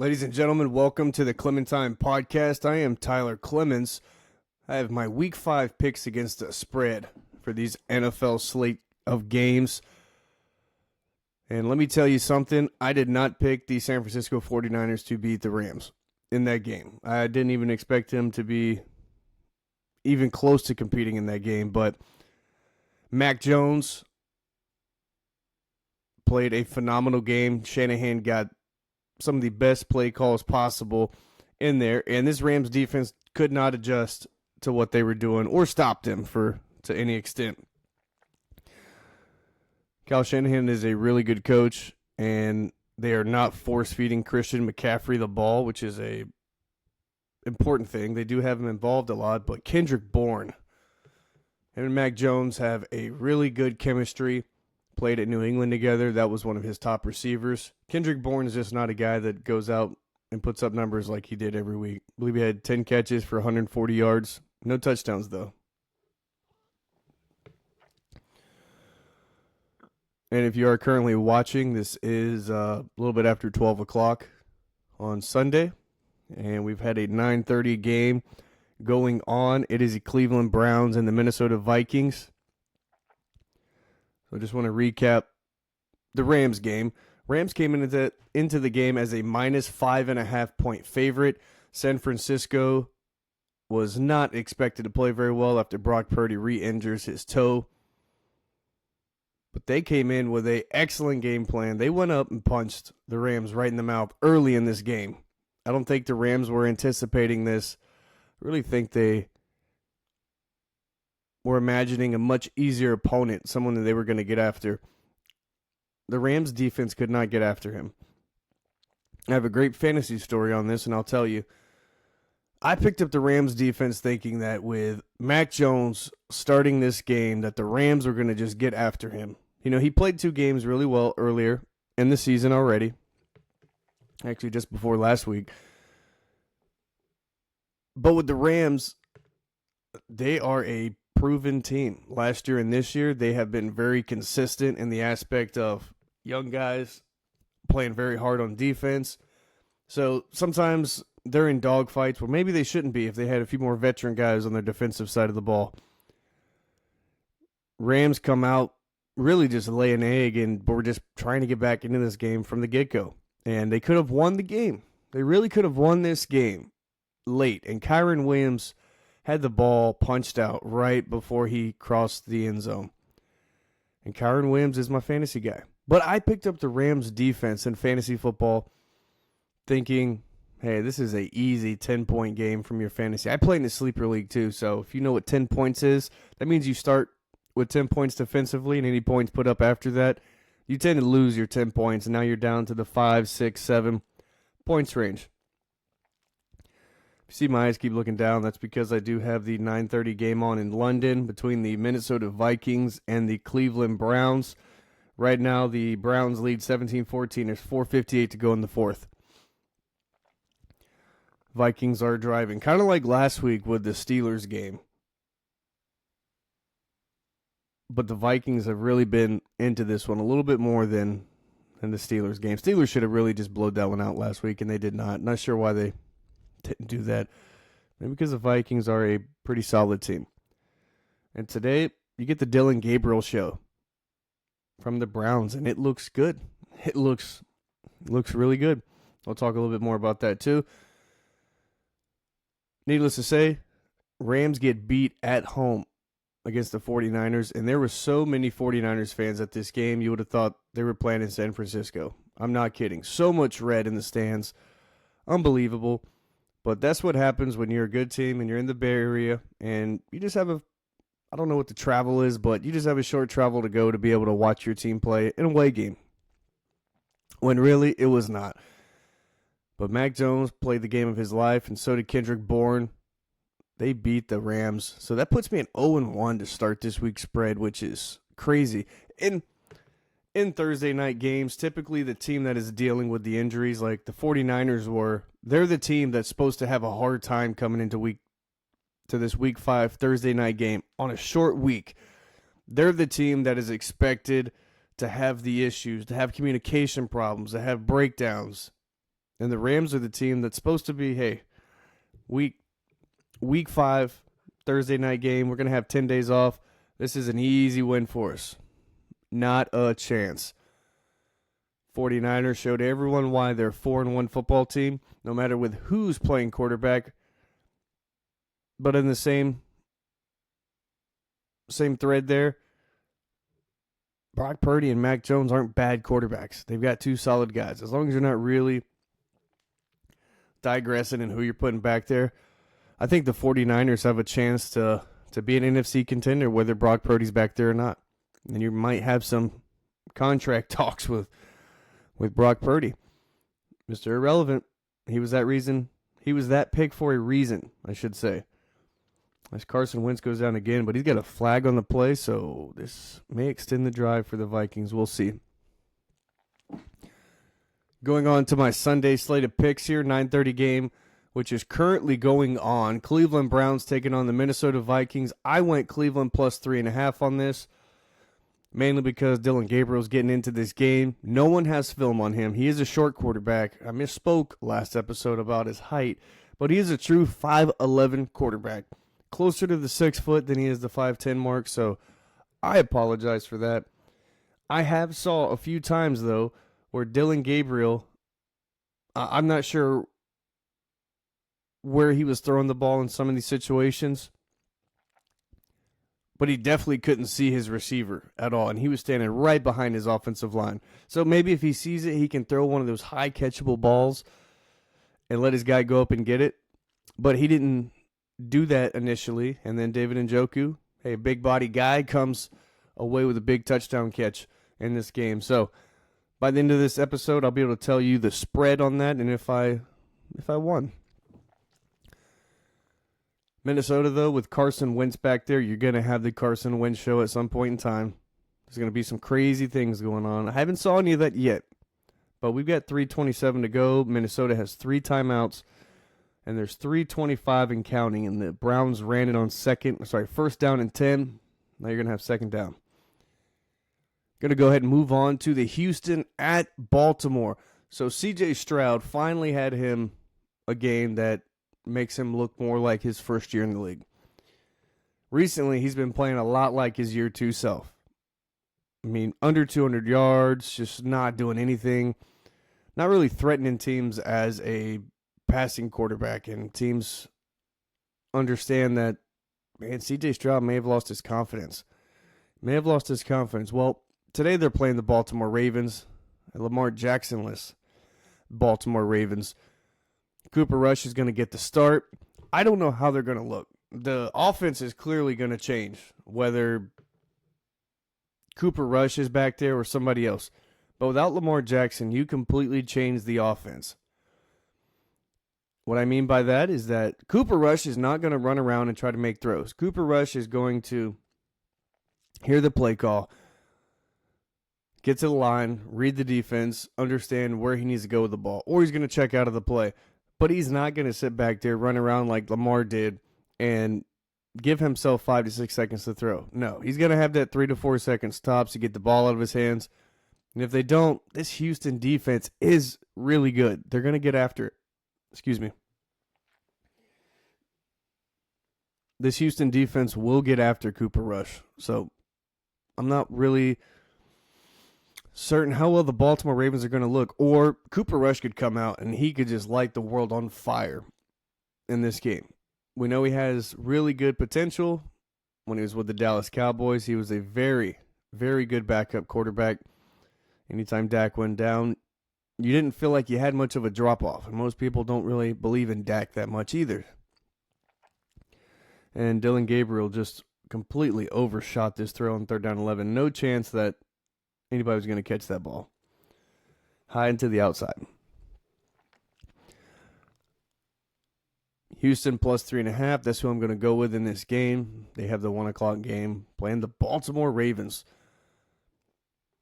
Ladies and gentlemen, welcome to the Clemmontime podcast. I am Tyler Clemens. I have my Week 5 picks against the spread for these NFL slate of games. And let me tell you something, I did not pick the San Francisco 49ers to beat the Rams in that game. I didn't even expect them to be even close to competing in that game, but Mac Jones played a phenomenal game. Shanahan got some of the best play calls possible in there, and this Rams defense could not adjust to what they were doing or stop them to any extent. Kyle Shanahan is a really good coach, and they are not force-feeding Christian McCaffrey the ball, which is a important thing. They do have him involved a lot, but Kendrick Bourne and Mac Jones have a really good chemistry. Played at New England together. That was one of his top receivers. Kendrick Bourne is just not a guy that goes out and puts up numbers like he did every week. I believe he had 10 catches for 140 yards. No touchdowns, though. And if you are currently watching, this is a little bit after 12 o'clock on Sunday. And we've had a 9:30 game going on. It is the Cleveland Browns and the Minnesota Vikings. So I just want to recap the Rams game. Rams came into the game as a minus 5.5 point favorite. San Francisco was not expected to play very well after Brock Purdy re-injures his toe. But they came in with an excellent game plan. They went up and punched the Rams right in the mouth early in this game. I don't think the Rams were anticipating this. I really think they were imagining a much easier opponent, someone that they were going to get after. The Rams defense could not get after him. I have a great fantasy story on this, and I'll tell you. I picked up the Rams defense thinking that with Mac Jones starting this game, that the Rams were going to just get after him. You know, he played 2 games really well earlier in the season already. Actually, just before last week. But with the Rams, they are a proven team. Last year and this year, they have been very consistent in the aspect of young guys playing very hard on defense. So sometimes they're in dogfights where maybe they shouldn't be if they had a few more veteran guys on their defensive side of the ball. Rams come out really just lay an egg, and we're just trying to get back into this game from the get-go. And they could have won the game. They really could have won this game late. And Kyren Williams had the ball punched out right before he crossed the end zone. And Kyren Williams is my fantasy guy. But I picked up the Rams defense in fantasy football thinking, hey, this is an easy 10-point game from your fantasy. I play in the sleeper league too, so if you know what 10 points is, that means you start with 10 points defensively, and any points put up after that, you tend to lose your 10 points, and now you're down to the 5, 6, 7 points range. If you see my eyes keep looking down, that's because I do have the 9:30 game on in London between the Minnesota Vikings and the Cleveland Browns. Right now, the Browns lead 17-14. There's 4:58 to go in the fourth. Vikings are driving, kind of like last week with the Steelers game. But the Vikings have really been into this one a little bit more than the Steelers game. Steelers should have really just blowed that one out last week, and they did not. Not sure why they didn't do that. Maybe because the Vikings are a pretty solid team. And today, you get the Dylan Gabriel show from the Browns, and it looks good. It looks really good. I'll talk a little bit more about that too. Needless to say, Rams get beat at home against the 49ers, and there were so many 49ers fans at this game, you would have thought they were playing in San Francisco. I'm not kidding. So much red in the stands. Unbelievable. But that's what happens when you're a good team and you're in the Bay Area, and you just have I don't know what the travel is, but you just have a short travel to go to be able to watch your team play an away game. When really, it was not. But Mac Jones played the game of his life, and so did Kendrick Bourne. They beat the Rams. So that puts me at 0-1 to start this week's spread, which is crazy. In Thursday night games, typically the team that is dealing with the injuries, like the 49ers were, they're the team that's supposed to have a hard time coming into this week 5 Thursday night game on a short week. They're the team that is expected to have the issues, to have communication problems, to have breakdowns. And the Rams are the team that's supposed to be, hey, week 5, Thursday night game. We're going to have 10 days off. This is an easy win for us. Not a chance. 49ers showed everyone why they're a 4-1 football team, no matter with who's playing quarterback. But in the same thread there, Brock Purdy and Mac Jones aren't bad quarterbacks. They've got 2 solid guys. As long as you're not really digressing in who you're putting back there, I think the 49ers have a chance to be an NFC contender, whether Brock Purdy's back there or not. And you might have some contract talks with Brock Purdy. Mr. Irrelevant. He was that reason. He was that pick for a reason, I should say. As Carson Wentz goes down again, but he's got a flag on the play, so this may extend the drive for the Vikings. We'll see. Going on to my Sunday slate of picks here, 9:30 game, which is currently going on. Cleveland Browns taking on the Minnesota Vikings. I went Cleveland plus 3.5 on this, mainly because Dylan Gabriel's getting into this game. No one has film on him. He is a short quarterback. I misspoke last episode about his height, but he is a true 5'11 quarterback. Closer to the 6 foot than he is the 5'10 mark, so I apologize for that. I have saw a few times, though, where Dylan Gabriel, I'm not sure where he was throwing the ball in some of these situations, but he definitely couldn't see his receiver at all, and he was standing right behind his offensive line. So maybe if he sees it, he can throw one of those high catchable balls and let his guy go up and get it, but he didn't do that initially. And then David Njoku, a big body guy, comes away with a big touchdown catch in this game. So by the end of this episode, I'll be able to tell you the spread on that and if I won. Minnesota, though, with Carson Wentz back there, you're going to have the Carson Wentz show at some point in time. There's going to be some crazy things going on. I haven't saw any of that yet, but we've got 3:27 to go. Minnesota has 3 timeouts. And there's 3:25 and counting, and the Browns ran it on first down and 10. Now you're going to have second down. Going to go ahead and move on to the Houston at Baltimore. So C.J. Stroud finally had him a game that makes him look more like his first year in the league. Recently, he's been playing a lot like his year 2 self. I mean, under 200 yards, just not doing anything. Not really threatening teams as a passing quarterback, and teams understand that, man, C.J. Stroud may have lost his confidence. Well, today they're playing the Baltimore Ravens, a Lamar Jackson-less Baltimore Ravens. Cooper Rush is going to get the start. I don't know how they're going to look. The offense is clearly going to change, whether Cooper Rush is back there or somebody else. But without Lamar Jackson, you completely change the offense. What I mean by that is that Cooper Rush is not going to run around and try to make throws. Cooper Rush is going to hear the play call, get to the line, read the defense, understand where he needs to go with the ball, or he's going to check out of the play. But he's not going to sit back there, run around like Lamar did, and give himself 5 to 6 seconds to throw. No, he's going to have that 3 to 4 seconds tops to get the ball out of his hands. And if they don't, this Houston defense is really good. They're going to get after it. This Houston defense will get after Cooper Rush. So I'm not really certain how well the Baltimore Ravens are going to look. Or Cooper Rush could come out and he could just light the world on fire in this game. We know he has really good potential. When he was with the Dallas Cowboys, he was a very, very good backup quarterback. Anytime Dak went down, you didn't feel like you had much of a drop-off. And most people don't really believe in Dak that much either. And Dylan Gabriel just completely overshot this throw on 3rd down 11. No chance that anybody was going to catch that ball. High into the outside. Houston plus 3.5. That's who I'm going to go with in this game. They have the 1 o'clock game playing the Baltimore Ravens.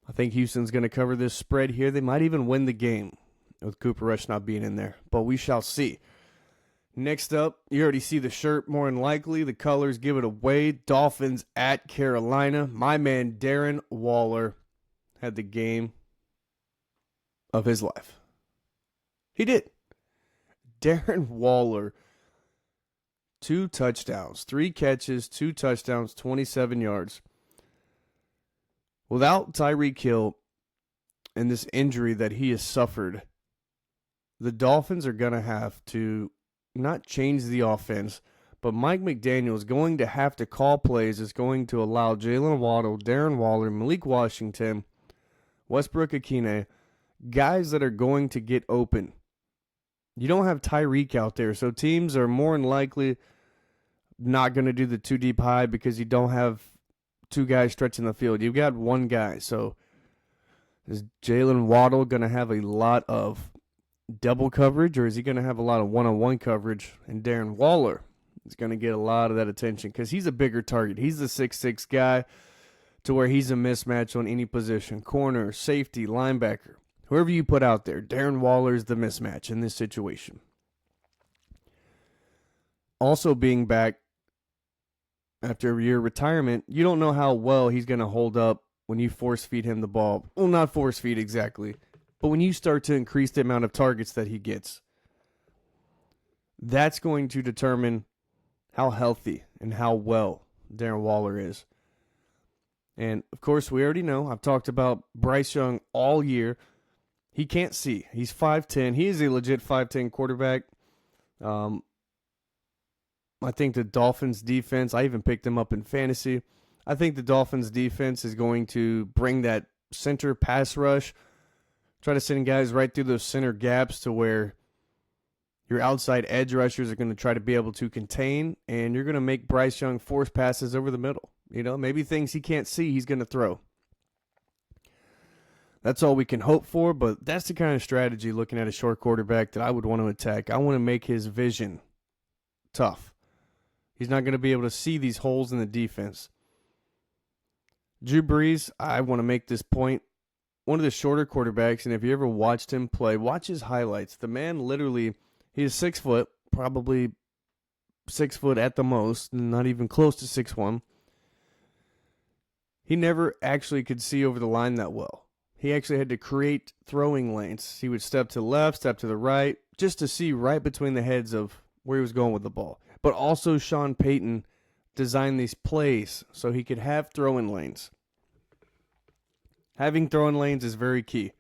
I think Houston's going to cover this spread here. They might even win the game with Cooper Rush not being in there, but we shall see. Next up, you already see the shirt more than likely. The colors give it away. Dolphins at Carolina. My man Darren Waller had the game of his life. He did. Darren Waller, 2 touchdowns, 3 catches, 2 touchdowns, 27 yards. Without Tyreek Hill and this injury that he has suffered, the Dolphins are going to have to not change the offense, but Mike McDaniel is going to have to call plays. Is going to allow Jalen Waddle, Darren Waller, Malik Washington, Westbrook Akine, guys that are going to get open. You don't have Tyreek out there, so teams are more than likely not going to do the 2 deep high because you don't have 2 guys stretching the field. You've got 1 guy. So is Jalen Waddle going to have a lot of double coverage, or is he going to have a lot of one-on-one coverage? And Darren Waller is going to get a lot of that attention because he's a bigger target. He's the 6'6" guy to where he's a mismatch on any position. Corner, safety, linebacker. Whoever you put out there, Darren Waller is the mismatch in this situation. Also being back after a year of retirement, you don't know how well he's going to hold up when you force feed him the ball. Well, not force feed exactly, but when you start to increase the amount of targets that he gets. That's going to determine how healthy and how well Darren Waller is. And, of course, we already know. I've talked about Bryce Young all year. He can't see. He's 5'10". He is a legit 5'10" quarterback. I think the Dolphins' defense, I even picked them up in fantasy. I think the Dolphins' defense is going to bring that center pass rush, try to send guys right through those center gaps to where your outside edge rushers are going to try to be able to contain, and you're going to make Bryce Young force passes over the middle. You know, maybe things he can't see, he's going to throw. That's all we can hope for, but that's the kind of strategy looking at a short quarterback that I would want to attack. I want to make his vision tough. He's not going to be able to see these holes in the defense. Drew Brees, I want to make this point. One of the shorter quarterbacks, and if you ever watched him play, watch his highlights. The man literally, he's 6 foot, probably 6 foot at the most, not even close to 6'1". He never actually could see over the line that well. He actually had to create throwing lanes. He would step to the left, step to the right, just to see right between the heads of where he was going with the ball. But also Sean Payton designed these plays so he could have throwing lanes. Having throwing lanes is very key,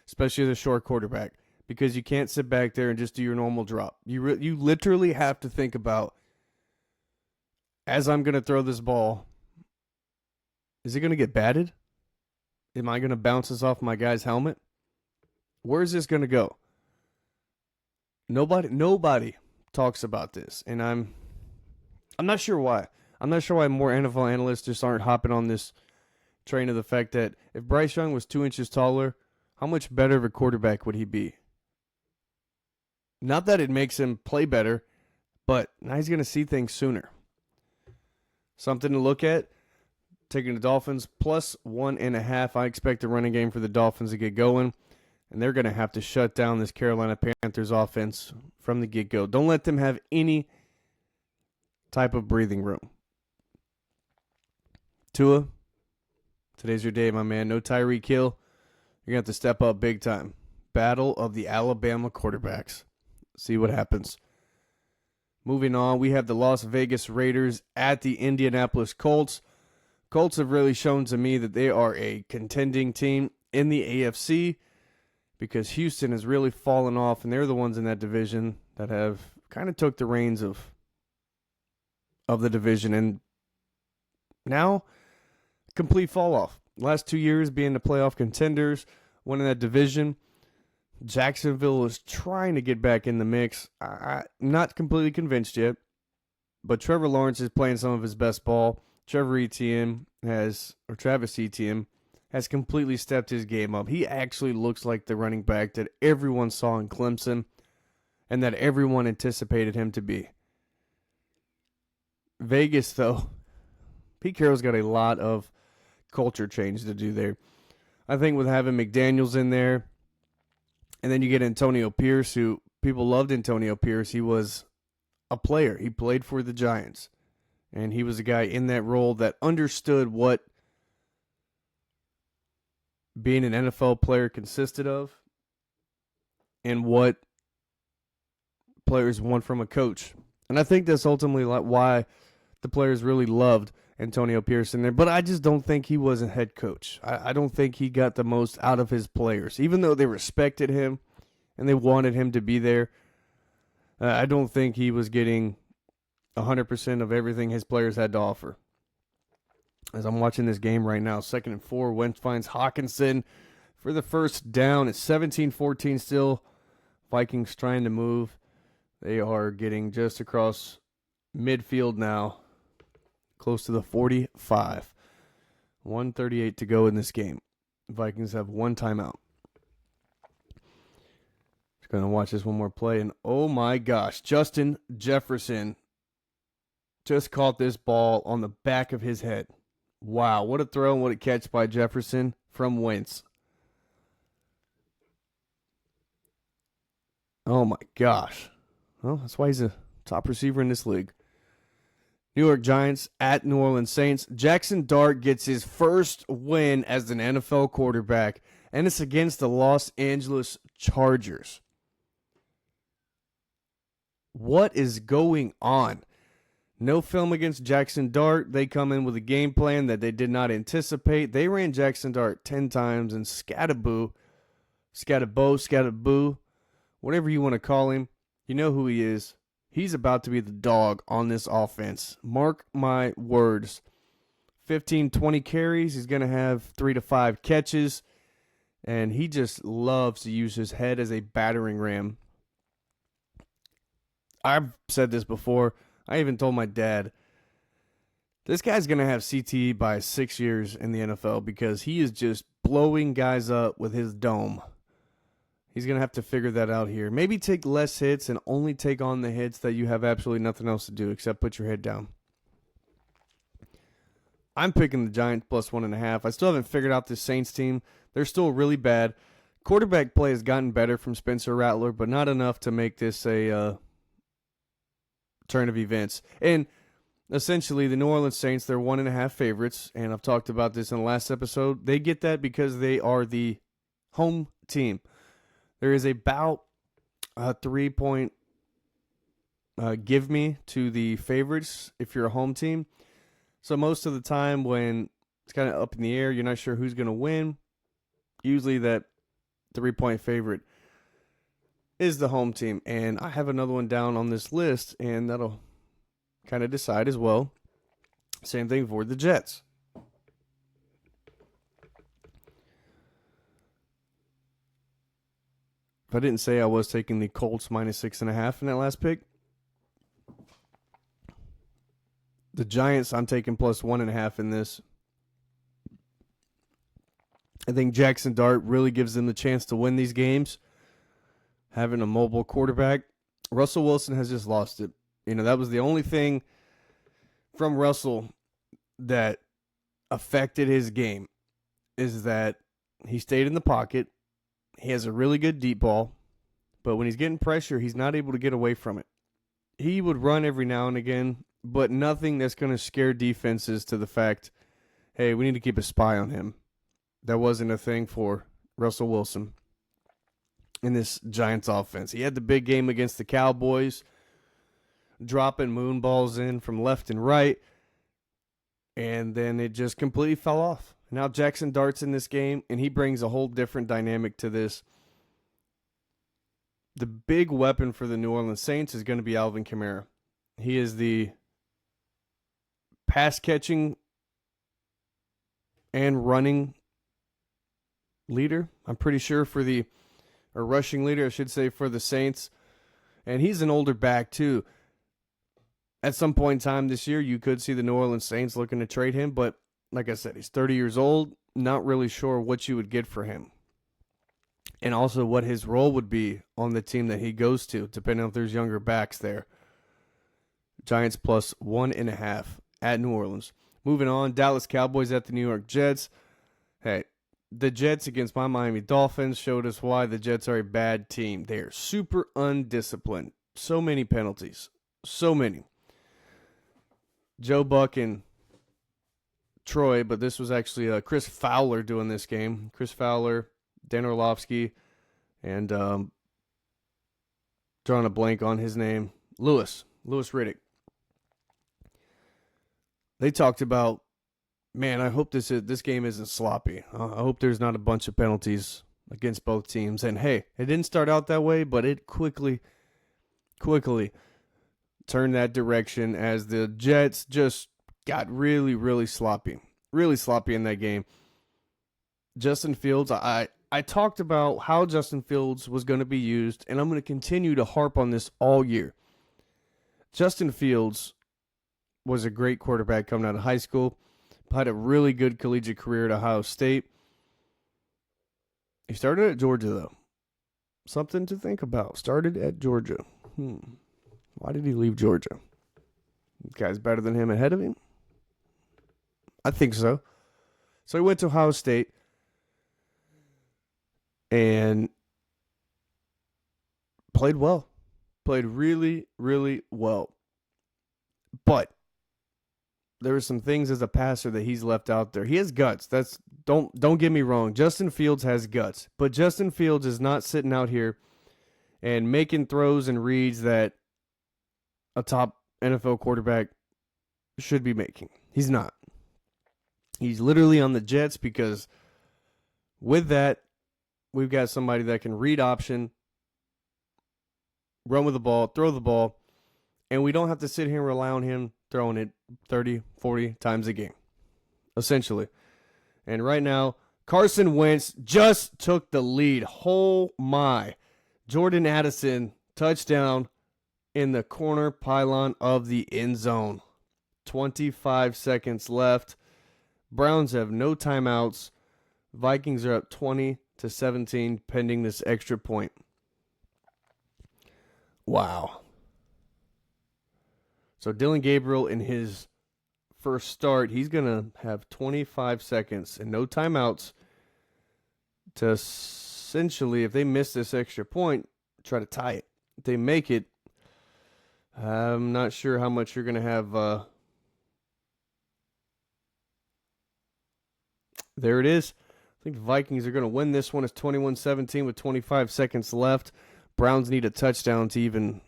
especially as a short quarterback, because you can't sit back there and just do your normal drop. You literally have to think about, as I'm going to throw this ball, is it going to get batted? Am I going to bounce this off my guy's helmet? Where is this going to go? Nobody talks about this, and I'm not sure why. I'm not sure why more NFL analysts just aren't hopping on this train of the fact that if Bryce Young was 2 inches taller, how much better of a quarterback would he be? Not that it makes him play better, but now he's going to see things sooner. Something to look at. Taking the Dolphins plus 1.5. I expect the running game for the Dolphins to get going, and they're going to have to shut down this Carolina Panthers offense from the get-go. Don't let them have any type of breathing room. Tua, today's your day, my man. No Tyreek Hill. You're going to have to step up big time. Battle of the Alabama quarterbacks. See what happens. Moving on, we have the Las Vegas Raiders at the Indianapolis Colts. Colts have really shown to me that they are a contending team in the AFC because Houston has really fallen off, and they're the ones in that division that have kind of took the reins of the division, and now complete fall off. Last 2 years being the playoff contenders, winning that division. Jacksonville is trying to get back in the mix. I'm not completely convinced yet, but Trevor Lawrence is playing some of his best ball. Travis Etienne has completely stepped his game up. He actually looks like the running back that everyone saw in Clemson and that everyone anticipated him to be. Vegas, though, Pete Carroll's got a lot of culture change to do there. I think with having McDaniels in there, and then you get Antonio Pierce, who people loved Antonio Pierce. He was a player. He played for the Giants. And he was a guy in that role that understood what being an NFL player consisted of. and what players want from a coach. And I think that's ultimately why the players really loved Antonio Pearson there. But I just don't think he was a head coach. I don't think he got the most out of his players. Even though they respected him and they wanted him to be there, I don't think he was getting 100% of everything his players had to offer. As I'm watching this game right now, 2nd and 4, Wentz finds Hawkinson for the first down. It's 17-14 still. Vikings trying to move. They are getting just across midfield now, close to the 45. 1:38 to go in this game. Vikings have one timeout. Just going to watch this one more play, and oh my gosh, Justin Jefferson just caught this ball on the back of his head. Wow, what a throw and what a catch by Jefferson from Wentz. Oh my gosh. Well, that's why he's a top receiver in this league. New York Giants at New Orleans Saints. Jackson Dart gets his first win as an NFL quarterback, and it's against the Los Angeles Chargers. What is going on? No film against Jackson Dart. They come in with a game plan that they did not anticipate. They ran Jackson Dart 10 times, and scatterbo, whatever you want to call him, you know who he is. He's about to be the dog on this offense. Mark my words. 15, 20 carries. He's going to have 3 to 5 catches. And he just loves to use his head as a battering ram. I've said this before. I even told my dad, this guy's going to have CTE by 6 years in the NFL because he is just blowing guys up with his dome. He's going to have to figure that out here. Maybe take less hits and only take on the hits that you have absolutely nothing else to do except put your head down. I'm picking the Giants plus 1.5. I still haven't figured out this Saints team. They're still really bad. Quarterback play has gotten better from Spencer Rattler, but not enough to make this a turn of events. And essentially, the New Orleans Saints, they're 1.5 favorites, and I've talked about this in the last episode. They get that because they are the home team. There is about a 3-point give me to the favorites if you're a home team. So most of the time when it's kind of up in the air, you're not sure who's going to win. Usually that 3-point favorite is the home team. And I have another one down on this list, and that'll kind of decide as well. Same thing for the Jets. If I didn't say I was taking the Colts minus 6.5 in that last pick, the Giants, I'm taking plus 1.5 in this. I think Jackson Dart really gives them the chance to win these games. Having a mobile quarterback. Russell Wilson has just lost it. You know, that was the only thing from Russell that affected his game is that he stayed in the pocket. He has a really good deep ball, but when he's getting pressure, he's not able to get away from it. He would run every now and again, but nothing that's going to scare defenses to the fact, hey, we need to keep a spy on him. That wasn't a thing for Russell Wilson in this Giants offense. He had the big game against the Cowboys, dropping moon balls in from left and right, and then it just completely fell off. Now Jackson Dart's in this game, and he brings a whole different dynamic to this. The big weapon for the New Orleans Saints is going to be Alvin Kamara. He is the pass-catching and running leader, I'm pretty sure, or rushing leader, I should say, for the Saints. And he's an older back, too. At some point in time this year, you could see the New Orleans Saints looking to trade him, but like I said, he's 30 years old, not really sure what you would get for him. And also what his role would be on the team that he goes to, depending on if there's younger backs there. Giants plus 1.5 at New Orleans. Moving on, Dallas Cowboys at the New York Jets. Hey, the Jets against my Miami Dolphins showed us why the Jets are a bad team. They are super undisciplined. So many penalties. So many. Joe Buck and Troy, but this was actually Chris Fowler doing this game. Chris Fowler, Dan Orlovsky, and drawing a blank on his name. Lewis Riddick. They talked about, man, I hope this game isn't sloppy. I hope there's not a bunch of penalties against both teams. And hey, it didn't start out that way, but it quickly turned that direction as the Jets just got really, really sloppy. Really sloppy in that game. Justin Fields, I talked about how Justin Fields was going to be used, and I'm going to continue to harp on this all year. Justin Fields was a great quarterback coming out of high school, had a really good collegiate career at Ohio State. He started at Georgia, though. Something to think about. Started at Georgia. Why did he leave Georgia? Guy's better than him ahead of him? I think so. So he went to Ohio State and played well. Played really, really well. But there were some things as a passer that he's left out there. He has guts. Don't get me wrong. Justin Fields has guts. But Justin Fields is not sitting out here and making throws and reads that a top NFL quarterback should be making. He's not. He's literally on the Jets because with that, we've got somebody that can read option, run with the ball, throw the ball, and we don't have to sit here and rely on him throwing it 30, 40 times a game, essentially. And right now, Carson Wentz just took the lead. Oh my. Jordan Addison, touchdown in the corner pylon of the end zone. 25 seconds left. Browns have no timeouts. Vikings are up 20-17 pending this extra point. Wow. So Dylan Gabriel in his first start, he's going to have 25 seconds and no timeouts to essentially, if they miss this extra point, try to tie it. If they make it, I'm not sure how much you're going to have. There it is. I think the Vikings are going to win this one. It's 21-17 with 25 seconds left. Browns need a touchdown to even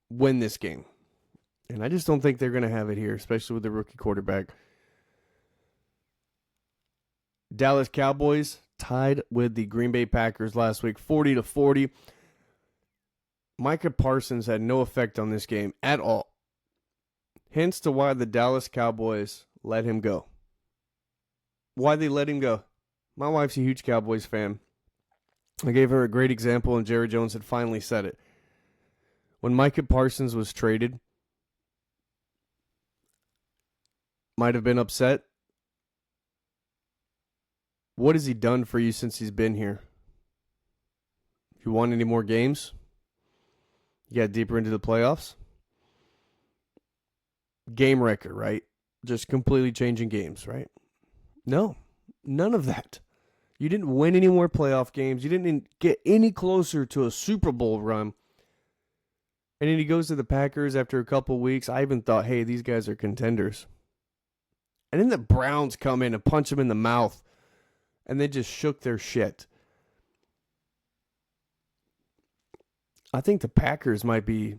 win this game. And I just don't think they're going to have it here, especially with the rookie quarterback. Dallas Cowboys tied with the Green Bay Packers last week, 40-40. Micah Parsons had no effect on this game at all. Hence to why the Dallas Cowboys let him go. Why they let him go? My wife's a huge Cowboys fan. I gave her a great example, and Jerry Jones had finally said it. When Micah Parsons was traded, might have been upset. What has he done for you since he's been here? You won any more games? You got deeper into the playoffs? Game wrecker, right? Just completely changing games, right? No, none of that. You didn't win any more playoff games. You didn't get any closer to a Super Bowl run. And then he goes to the Packers after a couple weeks. I even thought, hey, these guys are contenders. And then the Browns come in and punch him in the mouth. And they just shook their shit. I think the Packers might be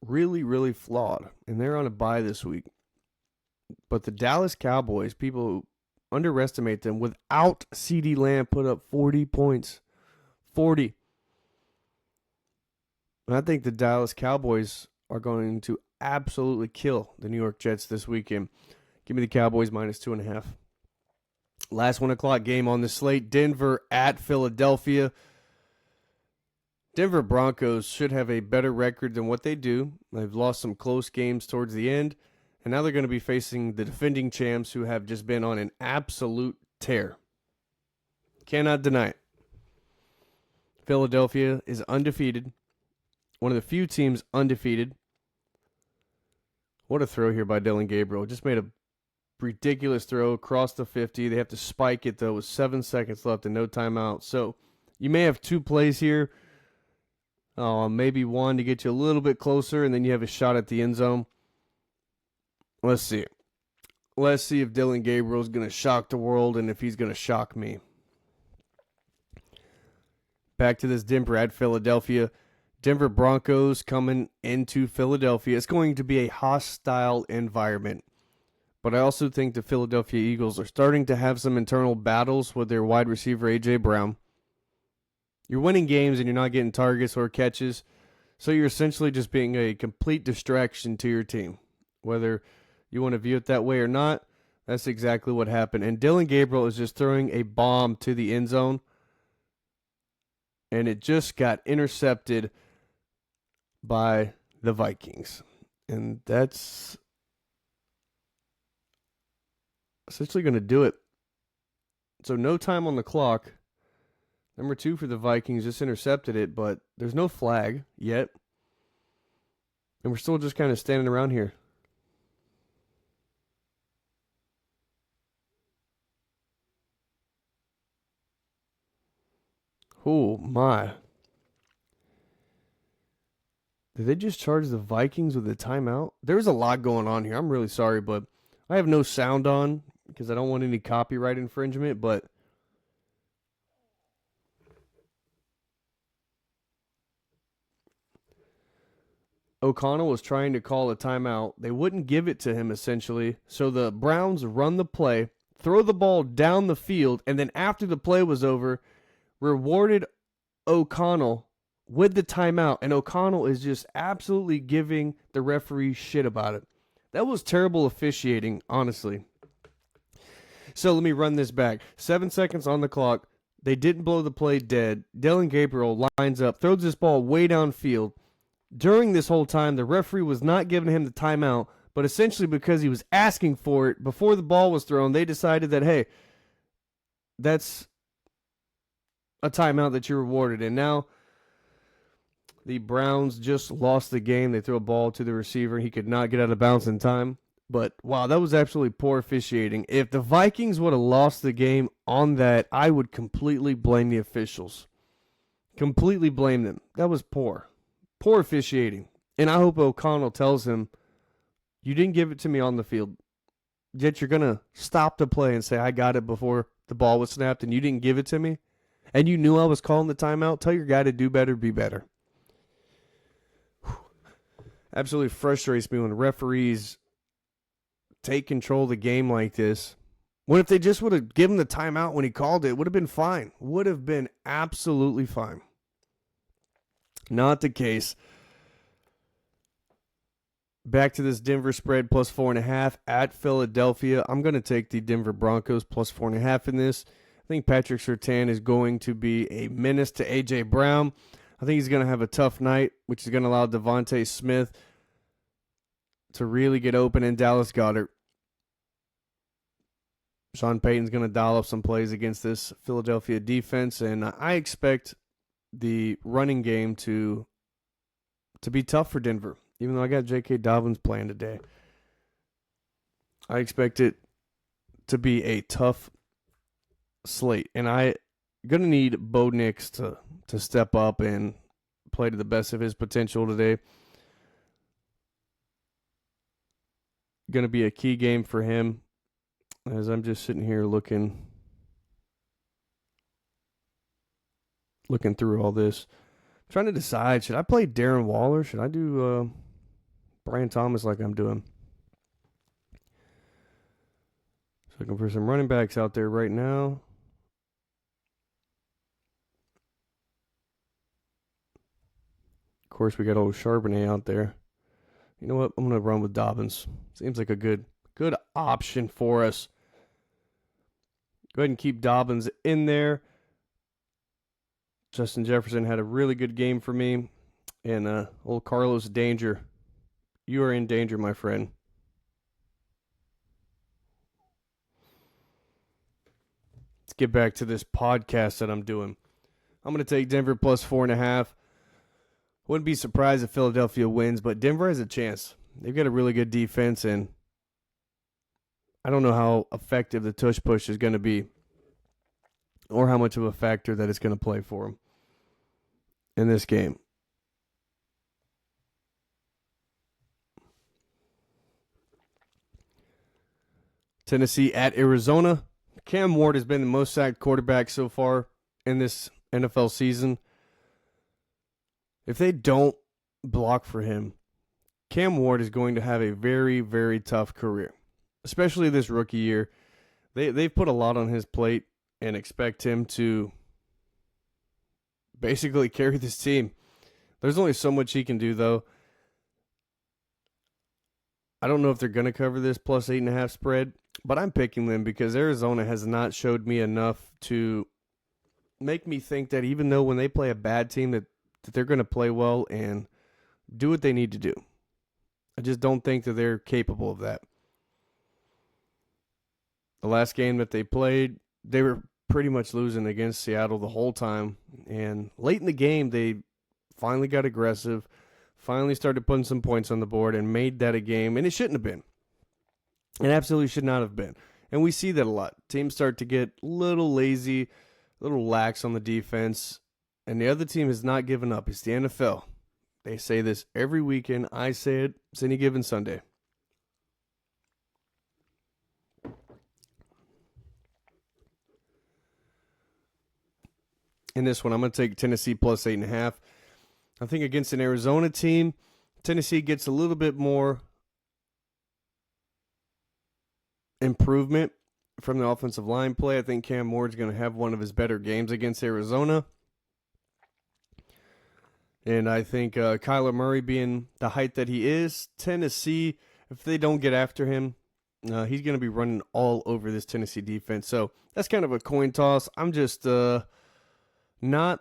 really, really flawed. And they're on a bye this week. But the Dallas Cowboys, people underestimate them. Without CeeDee Lamb, put up 40 points. 40. And I think the Dallas Cowboys are going to absolutely kill the New York Jets this weekend. Give me the Cowboys minus 2.5. Last 1 o'clock game on the slate, Denver at Philadelphia. Denver Broncos should have a better record than what they do. They've lost some close games towards the end. And now they're going to be facing the defending champs who have just been on an absolute tear. Cannot deny it. Philadelphia is undefeated. One of the few teams undefeated. What a throw here by Dylan Gabriel. Just made a ridiculous throw across the 50. They have to spike it, though, with 7 seconds left and no timeout. So you may have two plays here. Maybe one to get you a little bit closer, and then you have a shot at the end zone. Let's see. Let's see if Dylan Gabriel is going to shock the world and if he's going to shock me. Back to this Denver at Philadelphia. Denver Broncos coming into Philadelphia. It's going to be a hostile environment. But I also think the Philadelphia Eagles are starting to have some internal battles with their wide receiver, A.J. Brown. You're winning games and you're not getting targets or catches, so you're essentially just being a complete distraction to your team. Whether you want to view it that way or not, that's exactly what happened. And Dylan Gabriel is just throwing a bomb to the end zone, and it just got intercepted by the Vikings. And that's essentially going to do it. So no time on the clock. Number 2 for the Vikings just intercepted it, but there's no flag yet. And we're still just kind of standing around here. Oh, my. Did they just charge the Vikings with a timeout? There's a lot going on here. I'm really sorry, but I have no sound on because I don't want any copyright infringement, but O'Connell was trying to call a timeout. They wouldn't give it to him, essentially. So the Browns run the play, throw the ball down the field, and then after the play was over, rewarded O'Connell with the timeout. And O'Connell is just absolutely giving the referee shit about it. That was terrible officiating, honestly. So let me run this back. 7 seconds on the clock. They didn't blow the play dead. Dylan Gabriel lines up, throws this ball way downfield. During this whole time, the referee was not giving him the timeout, but essentially because he was asking for it before the ball was thrown, they decided that, hey, that's a timeout that you're rewarded. And now the Browns just lost the game. They threw a ball to the receiver. He could not get out of bounds in time. But, wow, that was absolutely poor officiating. If the Vikings would have lost the game on that, I would completely blame the officials. Completely blame them. That was poor. Poor officiating. And I hope O'Connell tells him, you didn't give it to me on the field. Yet you're going to stop the play and say, I got it before the ball was snapped and you didn't give it to me. And you knew I was calling the timeout. Tell your guy to do better, be better. Whew. Absolutely frustrates me when referees take control of the game like this. What if they just would have given the timeout when he called it? It would have been fine. Would have been absolutely fine. Not the case. Back to this Denver spread plus 4.5 at Philadelphia. I'm going to take the Denver Broncos plus 4.5 in this. I think Patrick Surtain is going to be a menace to A.J. Brown. I think he's going to have a tough night, which is going to allow Devontae Smith to really get open in Dallas Goedert. Sean Payton's going to dial up some plays against this Philadelphia defense, and I expect the running game to be tough for Denver, even though I got J.K. Dobbins playing today. I expect it to be a tough slate, and I'm going to need Bo Nix to step up and play to the best of his potential today. Going to be a key game for him as I'm just sitting here looking through all this. I'm trying to decide, should I play Darren Waller? Should I do Brian Thomas like I'm doing? So looking for some running backs out there right now. Of course, we got old Charbonnet out there. You know what? I'm going to run with Dobbins. Seems like a good option for us. Go ahead and keep Dobbins in there. Justin Jefferson had a really good game for me. And old Carlos Danger. You are in danger, my friend. Let's get back to this podcast that I'm doing. I'm going to take Denver plus 4.5. Wouldn't be surprised if Philadelphia wins, but Denver has a chance. They've got a really good defense, and I don't know how effective the tush push is going to be or how much of a factor that it's going to play for them in this game. Tennessee at Arizona. Cam Ward has been the most sacked quarterback so far in this NFL season. If they don't block for him, Cam Ward is going to have a very, very tough career, especially this rookie year. They've put a lot on his plate and expect him to basically carry this team. There's only so much he can do, though. I don't know if they're going to cover this plus 8.5 spread, but I'm picking them because Arizona has not showed me enough to make me think that even though when they play a bad team that they're going to play well and do what they need to do. I just don't think that they're capable of that. The last game that they played, they were pretty much losing against Seattle the whole time. And late in the game, they finally got aggressive, finally started putting some points on the board and made that a game. And it shouldn't have been. It absolutely should not have been. And we see that a lot. Teams start to get a little lazy, a little lax on the defense. And the other team has not given up. It's the NFL. They say this every weekend. I say it. It's any given Sunday. In this one, I'm going to take Tennessee plus 8.5. I think against an Arizona team, Tennessee gets a little bit more improvement from the offensive line play. I think Cam Ward's going to have one of his better games against Arizona. And I think Kyler Murray being the height that he is, Tennessee, if they don't get after him, he's going to be running all over this Tennessee defense. So that's kind of a coin toss. I'm just not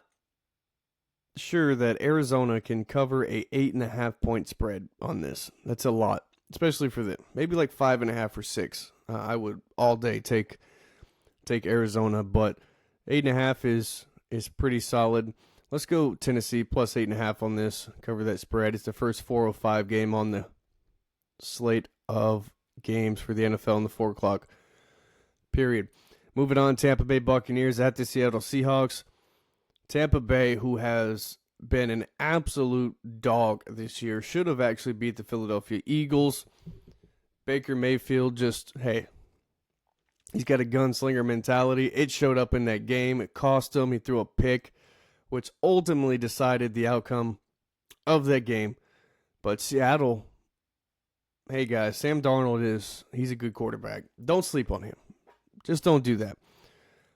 sure that Arizona can cover a 8.5 point spread on this. That's a lot, especially for them. Maybe like 5.5 or 6. I would all day take Arizona, but 8.5 is pretty solid. Let's go Tennessee plus 8.5 on this. Cover that spread. It's the first 4:05 game on the slate of games for the NFL in the 4 o'clock period. Moving on, Tampa Bay Buccaneers at the Seattle Seahawks. Tampa Bay, who has been an absolute dog this year, should have actually beat the Philadelphia Eagles. Baker Mayfield just, hey, he's got a gunslinger mentality. It showed up in that game. It cost him. He threw a pick, which ultimately decided the outcome of that game. But Seattle, hey guys, Sam Darnold he's a good quarterback. Don't sleep on him. Just don't do that.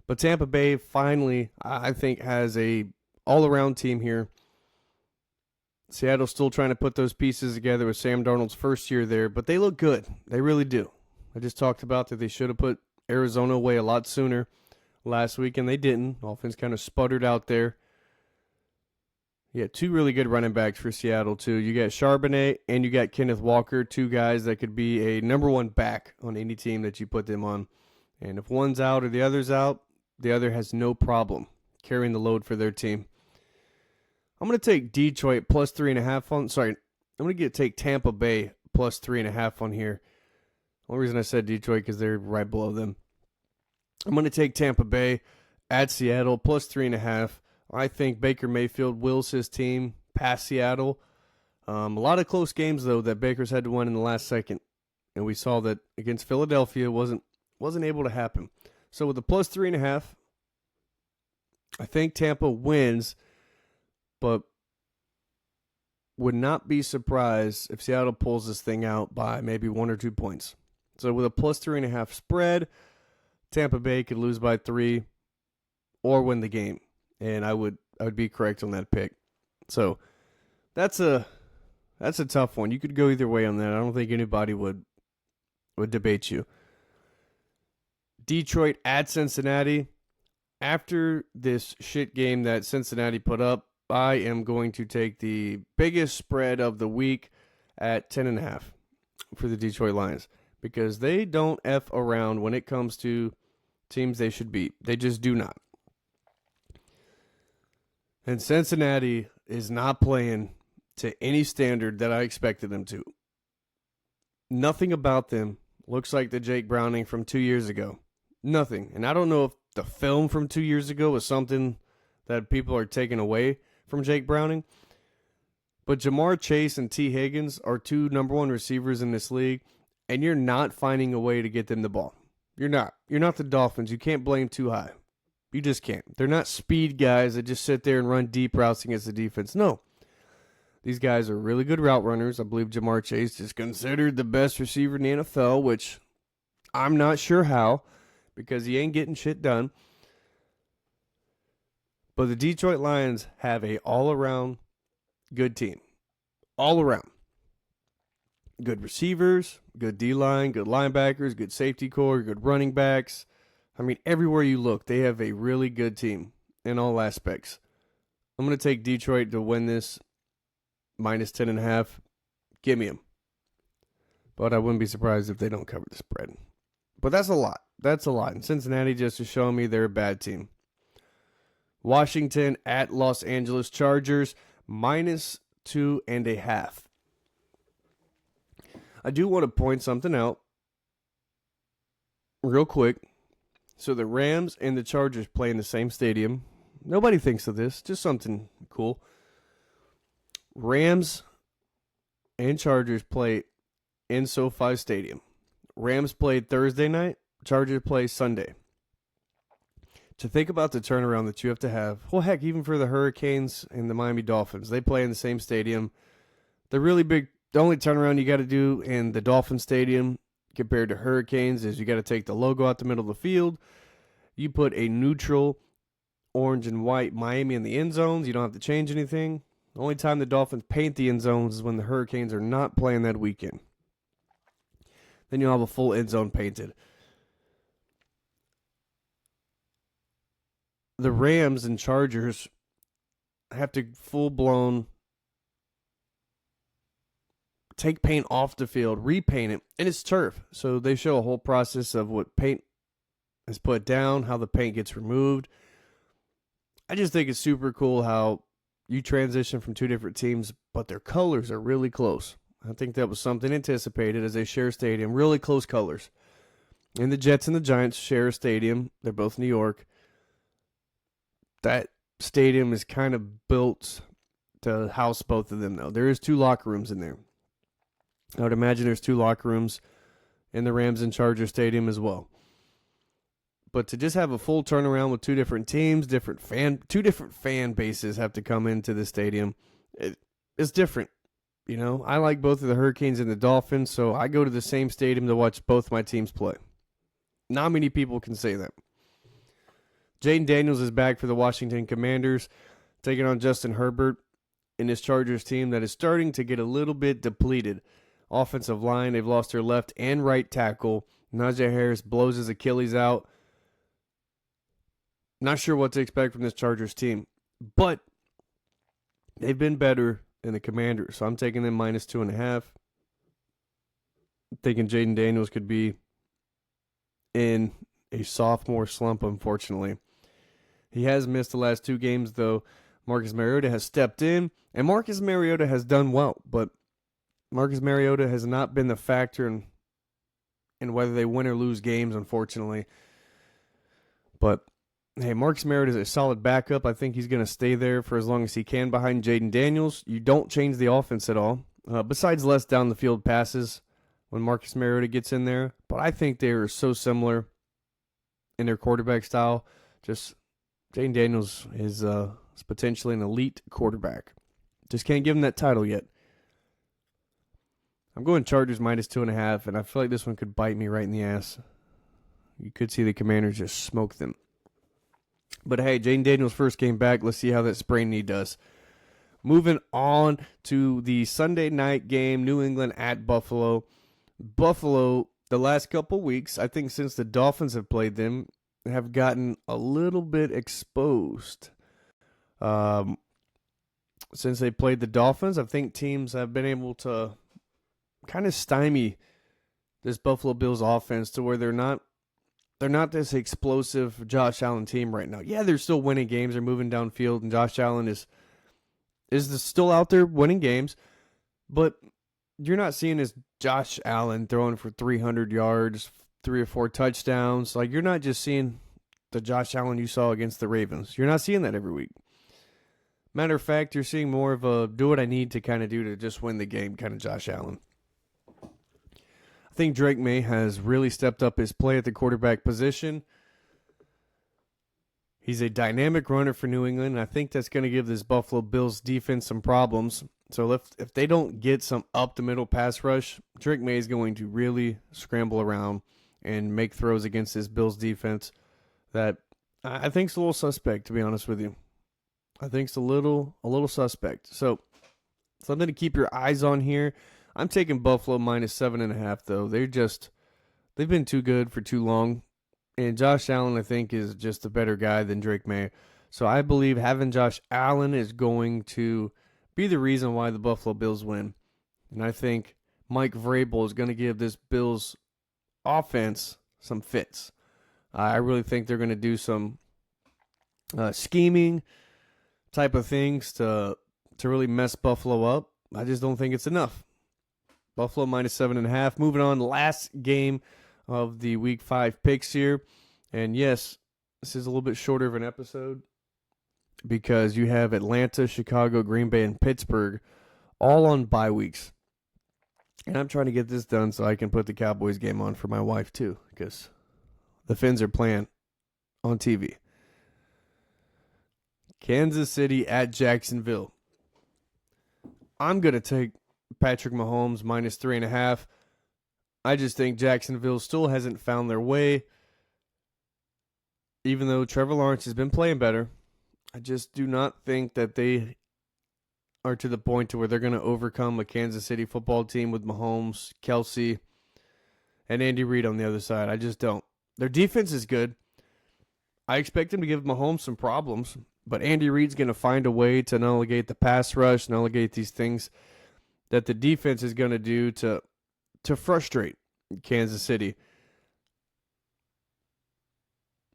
But Tampa Bay finally, I think, has a all-around team here. Seattle's still trying to put those pieces together with Sam Darnold's first year there, but they look good. They really do. I just talked about that they should have put Arizona away a lot sooner last week, and they didn't. Offense kind of sputtered out there. Yeah, 2 really good running backs for Seattle, too. You got Charbonnet and you got Kenneth Walker, 2 guys that could be a number 1 back on any team that you put them on. And if one's out or the other's out, the other has no problem carrying the load for their team. I'm going to take Detroit plus 3.5 on. Sorry, I'm going to take Tampa Bay plus 3.5 on here. The only reason I said Detroit because they're right below them. I'm going to take Tampa Bay at Seattle plus 3.5. I think Baker Mayfield wills his team past Seattle. A lot of close games though that Baker's had to win in the last second, and we saw that against Philadelphia wasn't able to happen. So with the plus 3.5, I think Tampa wins, but would not be surprised if Seattle pulls this thing out by maybe 1 or 2 points. So with a plus 3.5 spread, Tampa Bay could lose by 3 or win the game. And I would be correct on that pick. So that's a tough one. You could go either way on that. I don't think anybody would debate you. Detroit at Cincinnati. After this shit game that Cincinnati put up, I am going to take the biggest spread of the week at 10.5 for the Detroit Lions because they don't F around when it comes to teams they should beat. They just do not. And Cincinnati is not playing to any standard that I expected them to. Nothing about them looks like the Jake Browning from 2 years ago. Nothing. And I don't know if the film from 2 years ago was something that people are taking away from Jake Browning. But Jamar Chase and T. Higgins are 2 number 1 receivers in this league, and you're not finding a way to get them the ball. You're not. You're not the Dolphins. You can't blame too high. You just can't. They're not speed guys that just sit there and run deep routes against the defense. No. These guys are really good route runners. I believe Jamar Chase is considered the best receiver in the NFL, which I'm not sure how because he ain't getting shit done. But the Detroit Lions have a all-around good team. All around. Good receivers, good D-line, good linebackers, good safety core, good running backs. I mean, everywhere you look, they have a really good team in all aspects. I'm going to take Detroit to win this minus 10.5. Give me them. But I wouldn't be surprised if they don't cover the spread. But that's a lot. That's a lot. And Cincinnati just is showing me they're a bad team. Washington at Los Angeles Chargers, minus 2.5. I do want to point something out real quick. So the Rams and the Chargers play in the same stadium. Nobody thinks of this. Just something cool. Rams and Chargers play in SoFi Stadium. Rams played Thursday night. Chargers play Sunday. To think about the turnaround that you have to have, well, heck, even for the Hurricanes and the Miami Dolphins, they play in the same stadium. The really big, the only turnaround you got to do in the Dolphin Stadium compared to Hurricanes is you got to take the logo out the middle of the field. You put a neutral orange and white Miami in the end zones. You don't have to change anything. The only time the Dolphins paint the end zones is when the Hurricanes are not playing that weekend. Then you'll have a full end zone painted. The Rams and Chargers have to full-blown take paint off the field, repaint it, and it's turf. So they show a whole process of what paint is put down, how the paint gets removed. I just think it's super cool how you transition from two different teams, but their colors are really close. I think that was something anticipated as they share a stadium, really close colors. And the Jets and the Giants share a stadium. They're both New York. That stadium is kind of built to house both of them, though. There is 2 locker rooms in there. I would imagine there's 2 locker rooms in the Rams and Chargers stadium as well. But to just have a full turnaround with 2 different teams, 2 different fan bases have to come into the stadium. It's different. You know, I like both of the Hurricanes and the Dolphins, so I go to the same stadium to watch both my teams play. Not many people can say that. Jaden Daniels is back for the Washington Commanders, taking on Justin Herbert in this Chargers team that is starting to get a little bit depleted. Offensive line, they've lost their left and right tackle. Najee Harris blows his Achilles out. Not sure what to expect from this Chargers team, but they've been better than the Commanders, so I'm taking them minus 2.5. Thinking Jaden Daniels could be in a sophomore slump, unfortunately. He has missed the last 2 games, though. Marcus Mariota has stepped in, and Marcus Mariota has done well, but Marcus Mariota has not been the factor in whether they win or lose games, unfortunately. But, hey, Marcus Mariota is a solid backup. I think he's going to stay there for as long as he can behind Jaden Daniels. You don't change the offense at all, besides less down-the-field passes when Marcus Mariota gets in there. But I think they are so similar in their quarterback style. Just Jaden Daniels is potentially an elite quarterback. Just can't give him that title yet. I'm going Chargers minus 2.5, and I feel like this one could bite me right in the ass. You could see the Commanders just smoke them. But hey, Jaden Daniels' first game back. Let's see how that sprained knee does. Moving on to the Sunday night game, New England at Buffalo. Buffalo, the last couple weeks, I think since the Dolphins have played them, have gotten a little bit exposed. Since they played the Dolphins, I think teams have been able to kind of stymie this Buffalo Bills offense to where they're not this explosive Josh Allen team right now. Yeah, they're still winning games. They're moving downfield, and Josh Allen is still out there winning games. But you're not seeing this Josh Allen throwing for 300 yards, 3 or 4 touchdowns. Like, you're not just seeing the Josh Allen you saw against the Ravens. You're not seeing that every week. Matter of fact, you're seeing more of a do what I need to kind of do to just win the game kind of Josh Allen. I think Drake May has really stepped up his play at the quarterback position. He's a dynamic runner for New England, and I think that's going to give this Buffalo Bills defense some problems. So if they don't get some up the middle pass rush, Drake May is going to really scramble around and make throws against this Bills defense that I think's a little suspect, to be honest with you. I think's a little suspect. So something to keep your eyes on here. I'm taking Buffalo minus 7.5 though. They've been too good for too long. And Josh Allen, I think, is just a better guy than Drake May. So I believe having Josh Allen is going to be the reason why the Buffalo Bills win. And I think Mike Vrabel is going to give this Bills offense some fits. I really think they're going to do some scheming type of things to really mess Buffalo up. I just don't think it's enough. Buffalo minus 7.5. Moving on, last game of the Week 5 picks here. And yes, this is a little bit shorter of an episode because you have Atlanta, Chicago, Green Bay, and Pittsburgh all on bye weeks. And I'm trying to get this done so I can put the Cowboys game on for my wife too, because the Finns are playing on TV. Kansas City at Jacksonville. I'm going to take Patrick Mahomes minus 3.5. I just think Jacksonville still hasn't found their way. Even though Trevor Lawrence has been playing better, I just do not think that they are to the point to where they're going to overcome a Kansas City football team with Mahomes, Kelsey, and Andy Reid on the other side. I just don't. Their defense is good. I expect them to give Mahomes some problems, but Andy Reid's going to find a way to nulligate the pass rush, nulligate these things that the defense is going to do to frustrate Kansas City.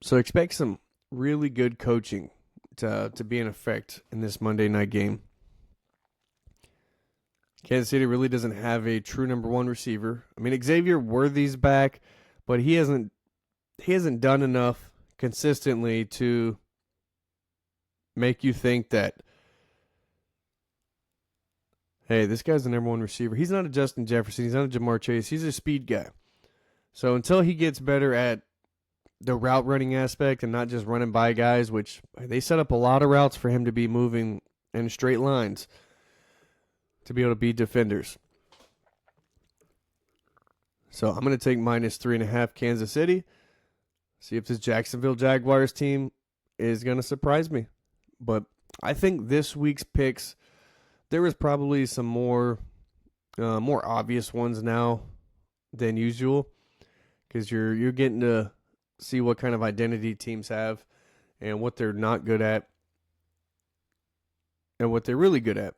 So expect some really good coaching to be in effect in this Monday night game. Kansas City really doesn't have a true number one receiver. I mean, Xavier Worthy's back, but he hasn't done enough consistently to make you think that, hey, this guy's the number one receiver. He's not a Justin Jefferson. He's not a Jamar Chase. He's a speed guy. So until he gets better at the route running aspect and not just running by guys, which they set up a lot of routes for him to be moving in straight lines to be able to beat defenders. So I'm going to take minus 3.5 Kansas City. See if this Jacksonville Jaguars team is going to surprise me. But I think this week's picks, there was probably some more obvious ones now than usual, because you're getting to see what kind of identity teams have and what they're not good at and what they're really good at.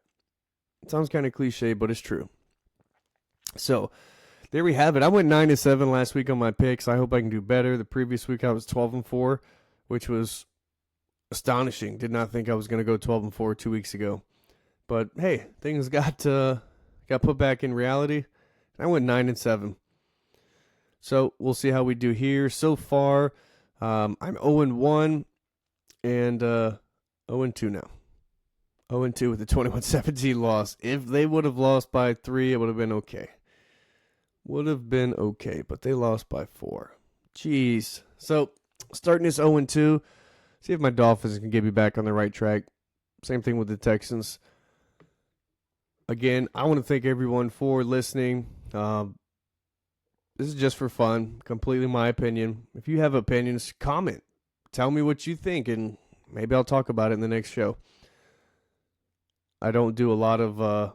It sounds kind of cliche, but it's true. So there we have it. I went 9-7 last week on my picks. I hope I can do better. The previous week I was 12-4, which was astonishing. Did not think I was going to go 12-4 2 weeks ago. But hey, things got put back in reality. I went 9-7. So we'll see how we do here. So far, I'm 0-1 and 0-2 now. 0-2 with the 21-17 loss. If they would have lost by 3, it would have been okay. But they lost by 4. Jeez. So starting this 0-2, see if my Dolphins can get me back on the right track. Same thing with the Texans. Again, I want to thank everyone for listening. This is just for fun, completely my opinion. If you have opinions, comment. Tell me what you think, and maybe I'll talk about it in the next show. I don't do a lot of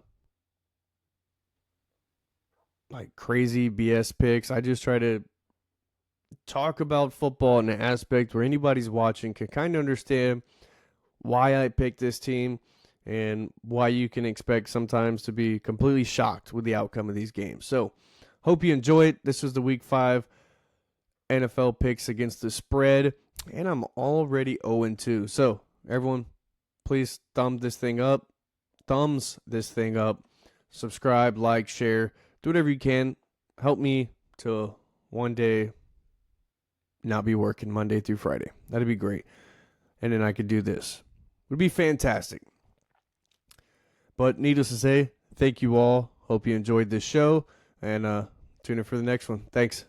crazy BS picks. I just try to talk about football in an aspect where anybody's watching can kind of understand why I picked this team and why you can expect sometimes to be completely shocked with the outcome of these games. So, hope you enjoy it. This was the Week 5 NFL picks against the spread, and I'm already 0-2. So, everyone, please thumbs this thing up. Subscribe, like, share. Do whatever you can. Help me to one day not be working Monday through Friday. That'd be great. And then I could do this. It would be fantastic. But needless to say, thank you all. Hope you enjoyed this show. And tune in for the next one. Thanks.